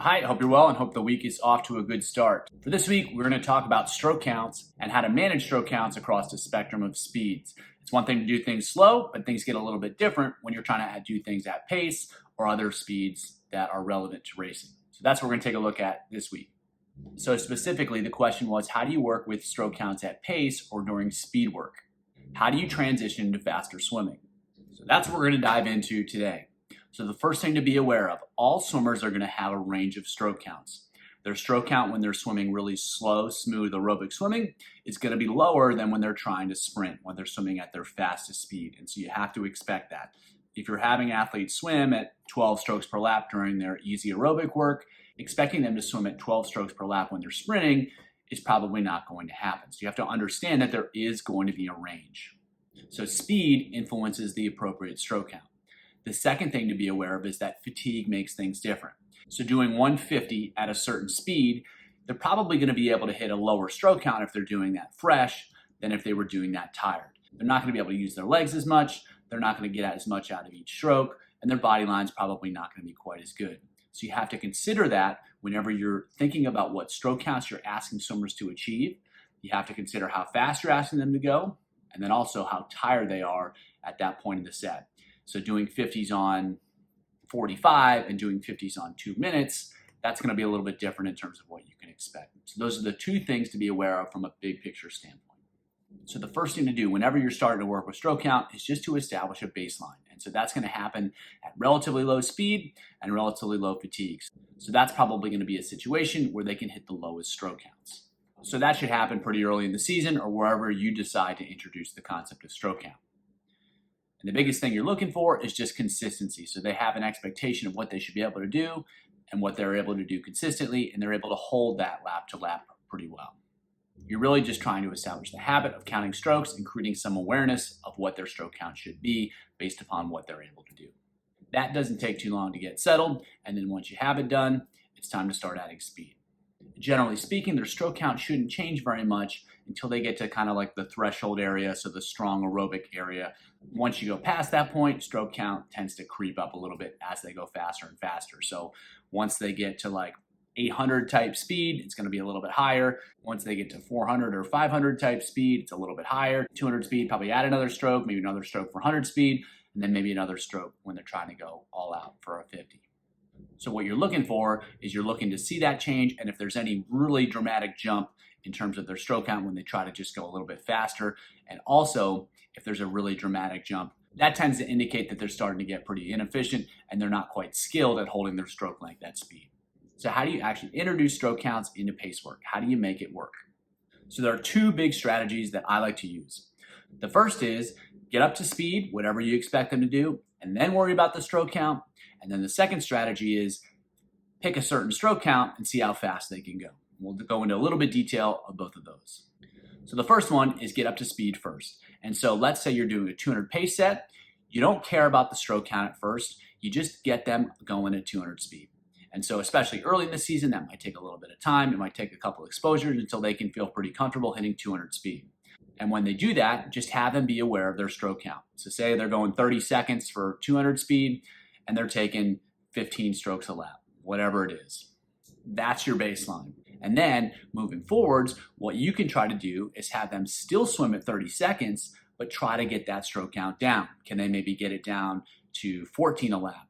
Hi, hope you're well and hope the week is off to a good start. For this week, we're going to talk about stroke counts and how to manage stroke counts across the spectrum of speeds. It's one thing to do things slow, but things get a little bit different when you're trying to do things at pace or other speeds that are relevant to racing. So that's what we're going to take a look at this week. So specifically, the question was, how do you work with stroke counts at pace or during speed work? How do you transition to faster swimming? So that's what we're going to dive into today. So the first thing to be aware of, all swimmers are going to have a range of stroke counts. Their stroke count when they're swimming really slow, smooth aerobic swimming is going to be lower than when they're trying to sprint, when they're swimming at their fastest speed. And so you have to expect that. If you're having athletes swim at 12 strokes per lap during their easy aerobic work, expecting them to swim at 12 strokes per lap when they're sprinting is probably not going to happen. So you have to understand that there is going to be a range. So speed influences the appropriate stroke count. The second thing to be aware of is that fatigue makes things different. So doing 150 at a certain speed, they're probably going to be able to hit a lower stroke count if they're doing that fresh than if they were doing that tired. They're not going to be able to use their legs as much, they're not going to get as much out of each stroke, and their body line's probably not going to be quite as good. So you have to consider that whenever you're thinking about what stroke counts you're asking swimmers to achieve. You have to consider how fast you're asking them to go, and then also how tired they are at that point in the set. So doing 50s on 45 and doing 50s on 2 minutes, that's going to be a little bit different in terms of what you can expect. So those are the two things to be aware of from a big picture standpoint. So the first thing to do whenever you're starting to work with stroke count is just to establish a baseline. And so that's going to happen at relatively low speed and relatively low fatigues. So that's probably going to be a situation where they can hit the lowest stroke counts. So that should happen pretty early in the season or wherever you decide to introduce the concept of stroke count. And the biggest thing you're looking for is just consistency. So they have an expectation of what they should be able to do and what they're able to do consistently, and they're able to hold that lap to lap pretty well. You're really just trying to establish the habit of counting strokes and creating some awareness of what their stroke count should be based upon what they're able to do. That doesn't take too long to get settled, and then once you have it done, it's time to start adding speed. Generally speaking, their stroke count shouldn't change very much until they get to kind of like the threshold area, so the strong aerobic area. Once you go past that point, stroke count tends to creep up a little bit as they go faster and faster. So once they get to like 800 type speed, it's going to be a little bit higher. Once they get to 400 or 500 type speed, it's a little bit higher. 200 speed, probably add another stroke, maybe another stroke for 100 speed, and then maybe another stroke when they're trying to go all out for a 50. So what you're looking for is you're looking to see that change, and if there's any really dramatic jump in terms of their stroke count when they try to just go a little bit faster, and also if there's a really dramatic jump, that tends to indicate that they're starting to get pretty inefficient and they're not quite skilled at holding their stroke length at speed. So how do you actually introduce stroke counts into pace work? How do you make it work? So there are two big strategies that I like to use. The first is get up to speed, whatever you expect them to do, and then worry about the stroke count. And then the second strategy is pick a certain stroke count and see how fast they can go. We'll go into a little bit detail of both of those. So the first one is get up to speed first. And so let's say you're doing a 200 pace set. You don't care about the stroke count at first. You just get them going at 200 speed. And so especially early in the season, that might take a little bit of time. It might take a couple exposures until they can feel pretty comfortable hitting 200 speed. And when they do that, just have them be aware of their stroke count. So say they're going 30 seconds for 200 speed and they're taking 15 strokes a lap, whatever it is. That's your baseline. And then moving forwards, what you can try to do is have them still swim at 30 seconds, but try to get that stroke count down. Can they maybe get it down to 14 a lap?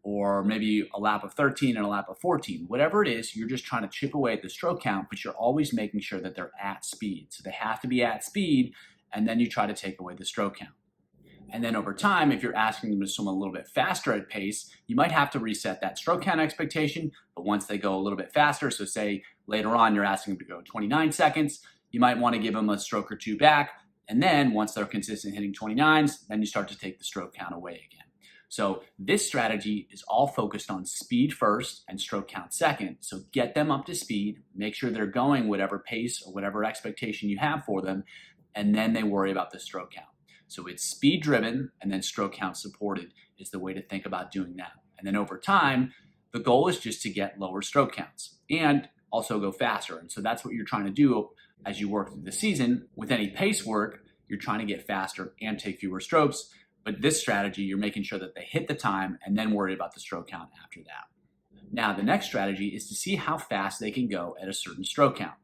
Or maybe a lap of 13 and a lap of 14. Whatever it is, you're just trying to chip away at the stroke count, but you're always making sure that they're at speed. So they have to be at speed, and then you try to take away the stroke count. And then over time, if you're asking them to swim a little bit faster at pace, you might have to reset that stroke count expectation, but once they go a little bit faster, so say later on you're asking them to go 29 seconds, you might want to give them a stroke or two back, and then once they're consistent hitting 29s, then you start to take the stroke count away again. So this strategy is all focused on speed first and stroke count second. So get them up to speed, make sure they're going whatever pace or whatever expectation you have for them, and then they worry about the stroke count. So it's speed driven and then stroke count supported is the way to think about doing that. And then over time, the goal is just to get lower stroke counts and also go faster. And so that's what you're trying to do as you work through the season. With any pace work, you're trying to get faster and take fewer strokes. But this strategy, you're making sure that they hit the time and then worry about the stroke count after that. Now, the next strategy is to see how fast they can go at a certain stroke count.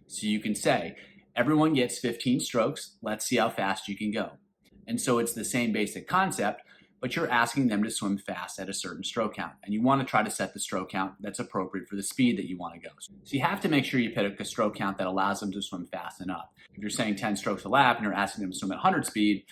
So you can say, everyone gets 15 strokes, let's see how fast you can go. And so it's the same basic concept, but you're asking them to swim fast at a certain stroke count. And you want to try to set the stroke count that's appropriate for the speed that you want to go. So you have to make sure you pick a stroke count that allows them to swim fast enough. If you're saying 10 strokes a lap and you're asking them to swim at 100 speed,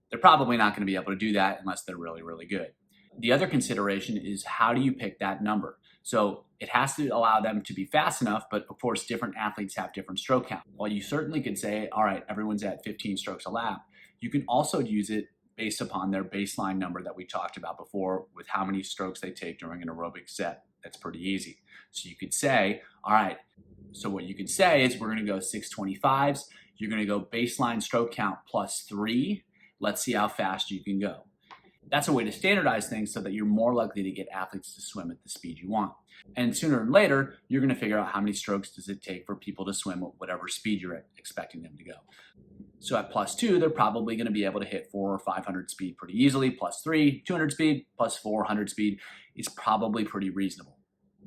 they're probably not going to be able to do that unless they're really, really good. The other consideration is how do you pick that number? So it has to allow them to be fast enough, but of course, different athletes have different stroke count. While you certainly could say, all right, everyone's at 15 strokes a lap, you can also use it based upon their baseline number that we talked about before with how many strokes they take during an aerobic set. That's pretty easy. So you could say, all right, so what you could say is we're going to go 625s. You're going to go baseline stroke count plus 3. Let's see how fast you can go. That's a way to standardize things so that you're more likely to get athletes to swim at the speed you want. And sooner or later, you're going to figure out how many strokes does it take for people to swim at whatever speed you're expecting them to go. So at plus 2, they're probably going to be able to hit 400 or 500 speed pretty easily. Plus 3, 200 speed, plus 400 speed is probably pretty reasonable.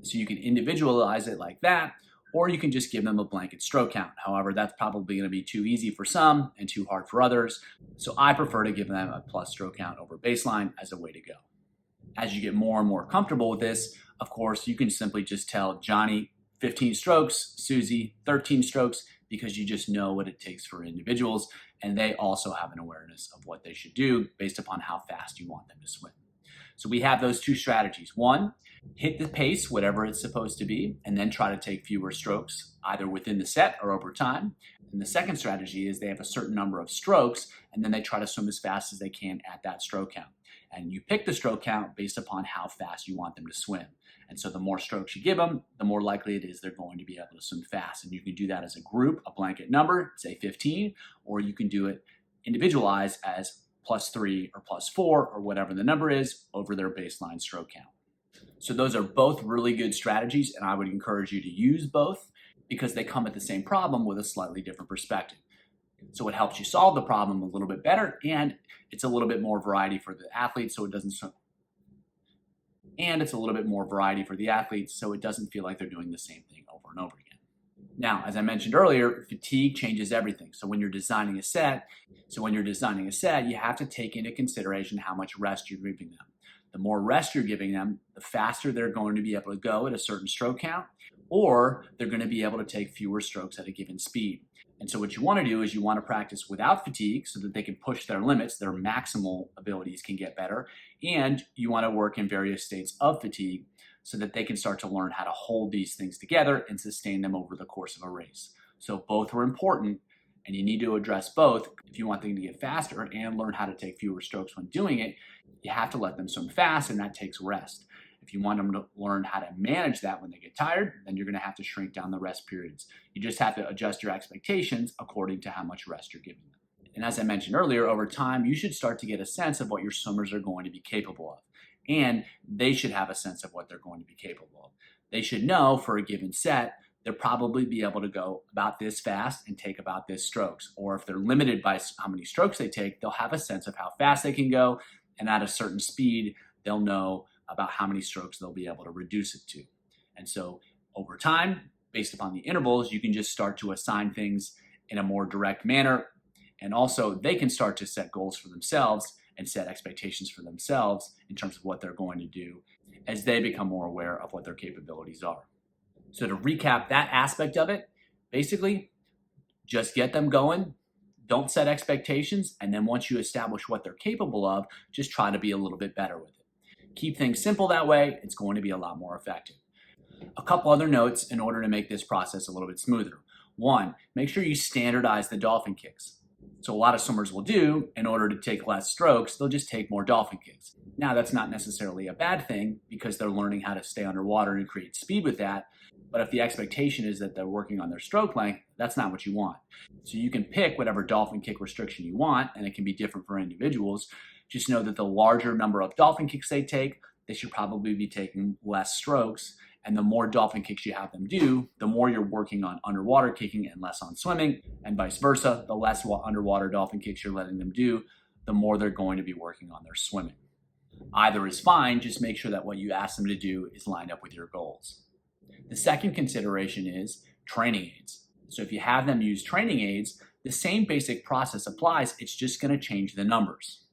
So you can individualize it like that, or you can just give them a blanket stroke count. However, that's probably going to be too easy for some and too hard for others. So I prefer to give them a plus stroke count over baseline as a way to go. As you get more and more comfortable with this, of course, you can simply just tell Johnny 15 strokes, Susie 13 strokes, because you just know what it takes for individuals, and they also have an awareness of what they should do based upon how fast you want them to swim. So we have those two strategies. One, hit the pace, whatever it's supposed to be, and then try to take fewer strokes, either within the set or over time. And the second strategy is they have a certain number of strokes, and then they try to swim as fast as they can at that stroke count. And you pick the stroke count based upon how fast you want them to swim. And so the more strokes you give them, the more likely it is they're going to be able to swim fast. And you can do that as a group, a blanket number, say 15, or you can do it individualized as plus 3 or plus 4 or whatever the number is over their baseline stroke count. So those are both really good strategies, and I would encourage you to use both because they come at the same problem with a slightly different perspective. So it helps you solve the problem a little bit better, and it's a little bit more variety for the athletes, so it doesn't feel like they're doing the same thing over and over again. Now, as I mentioned earlier, fatigue changes everything. So when you're designing a set, you have to take into consideration how much rest you're giving them. The more rest you're giving them, the faster they're going to be able to go at a certain stroke count, or they're going to be able to take fewer strokes at a given speed. And so what you want to do is you want to practice without fatigue so that they can push their limits, their maximal abilities can get better, and you want to work in various states of fatigue so that they can start to learn how to hold these things together and sustain them over the course of a race. So both are important, and you need to address both. If you want them to get faster and learn how to take fewer strokes when doing it, you have to let them swim fast, and that takes rest. If you want them to learn how to manage that when they get tired, then you're going to have to shrink down the rest periods. You just have to adjust your expectations according to how much rest you're giving them. And as I mentioned earlier, over time, you should start to get a sense of what your swimmers are going to be capable of. And they should have a sense of what they're going to be capable of. They should know for a given set, they'll probably be able to go about this fast and take about this strokes. Or if they're limited by how many strokes they take, they'll have a sense of how fast they can go. And at a certain speed, they'll know about how many strokes they'll be able to reduce it to. And so over time, based upon the intervals, you can just start to assign things in a more direct manner. And also they can start to set goals for themselves and set expectations for themselves in terms of what they're going to do as they become more aware of what their capabilities are. So to recap that aspect of it, basically just get them going, don't set expectations, and then once you establish what they're capable of, just try to be a little bit better with it. Keep things simple that way, it's going to be a lot more effective. A couple other notes in order to make this process a little bit smoother. One, make sure you standardize the dolphin kicks. So a lot of swimmers will do, in order to take less strokes, they'll just take more dolphin kicks. Now that's not necessarily a bad thing because they're learning how to stay underwater and create speed with that. But if the expectation is that they're working on their stroke length, that's not what you want. So you can pick whatever dolphin kick restriction you want, and it can be different for individuals. Just know that the larger number of dolphin kicks they take, they should probably be taking less strokes. And the more dolphin kicks you have them do, the more you're working on underwater kicking and less on swimming, and vice versa. The less underwater dolphin kicks you're letting them do, the more they're going to be working on their swimming. Either is fine, just make sure that what you ask them to do is lined up with your goals. The second consideration is training aids. So if you have them use training aids, the same basic process applies, it's just going to change the numbers.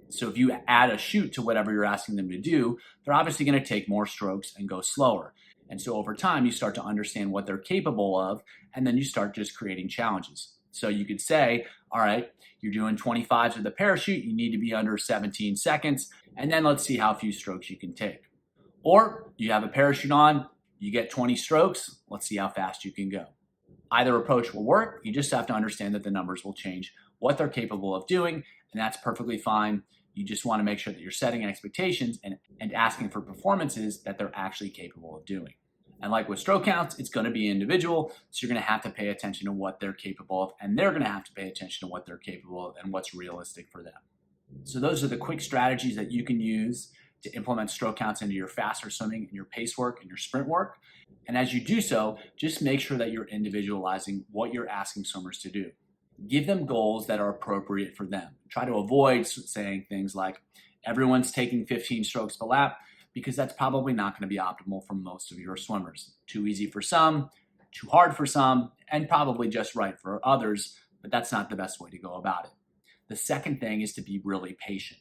So if you add a chute to whatever you're asking them to do, they're obviously going to take more strokes and go slower. And so over time, you start to understand what they're capable of, and then you start just creating challenges. So you could say, all right, you're doing 25s with a parachute, you need to be under 17 seconds, and then let's see how few strokes you can take. Or you have a parachute on, you get 20 strokes, let's see how fast you can go. Either approach will work, you just have to understand that the numbers will change what they're capable of doing, and that's perfectly fine. You just want to make sure that you're setting expectations and asking for performances that they're actually capable of doing. And like with stroke counts, it's going to be individual, so you're going to have to pay attention to what they're capable of, and they're going to have to pay attention to what they're capable of and what's realistic for them. So those are the quick strategies that you can use to implement stroke counts into your faster swimming and your pace work and your sprint work. And as you do so, just make sure that you're individualizing what you're asking swimmers to do. Give them goals that are appropriate for them. Try to avoid saying things like, everyone's taking 15 strokes per lap, because that's probably not going to be optimal for most of your swimmers. Too easy for some, too hard for some, and probably just right for others, but that's not the best way to go about it. The second thing is to be really patient.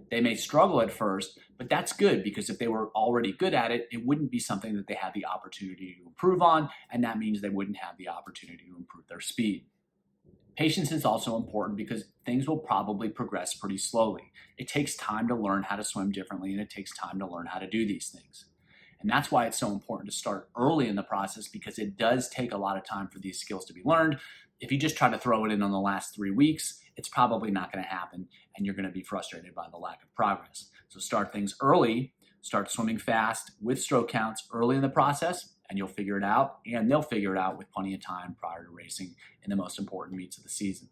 They may struggle at first, but that's good, because if they were already good at it, it wouldn't be something that they had the opportunity to improve on, and that means they wouldn't have the opportunity to improve their speed. Patience is also important because things will probably progress pretty slowly. It takes time to learn how to swim differently, and it takes time to learn how to do these things. And that's why it's so important to start early in the process, because it does take a lot of time for these skills to be learned. If you just try to throw it in on the last 3 weeks, it's probably not going to happen, and you're going to be frustrated by the lack of progress. So start things early, start swimming fast with stroke counts early in the process, and you'll figure it out, and they'll figure it out with plenty of time prior to racing in the most important meets of the season.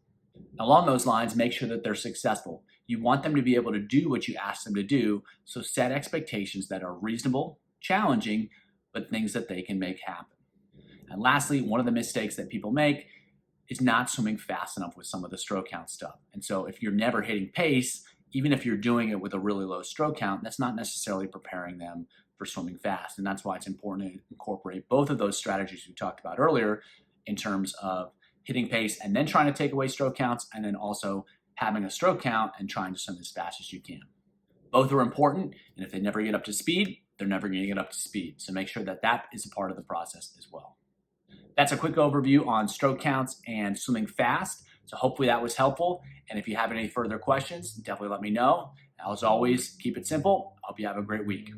Along those lines, make sure that they're successful. You want them to be able to do what you ask them to do, so set expectations that are reasonable, challenging, but things that they can make happen. And lastly, one of the mistakes that people make is not swimming fast enough with some of the stroke count stuff. And so if you're never hitting pace, even if you're doing it with a really low stroke count, that's not necessarily preparing them for swimming fast. And that's why it's important to incorporate both of those strategies we talked about earlier, in terms of hitting pace and then trying to take away stroke counts, and then also having a stroke count and trying to swim as fast as you can. Both are important, and if they never get up to speed, they're never going to get up to speed. So make sure that that is a part of the process as well. That's a quick overview on stroke counts and swimming fast. So hopefully that was helpful. And if you have any further questions, definitely let me know. As always, keep it simple. I hope you have a great week.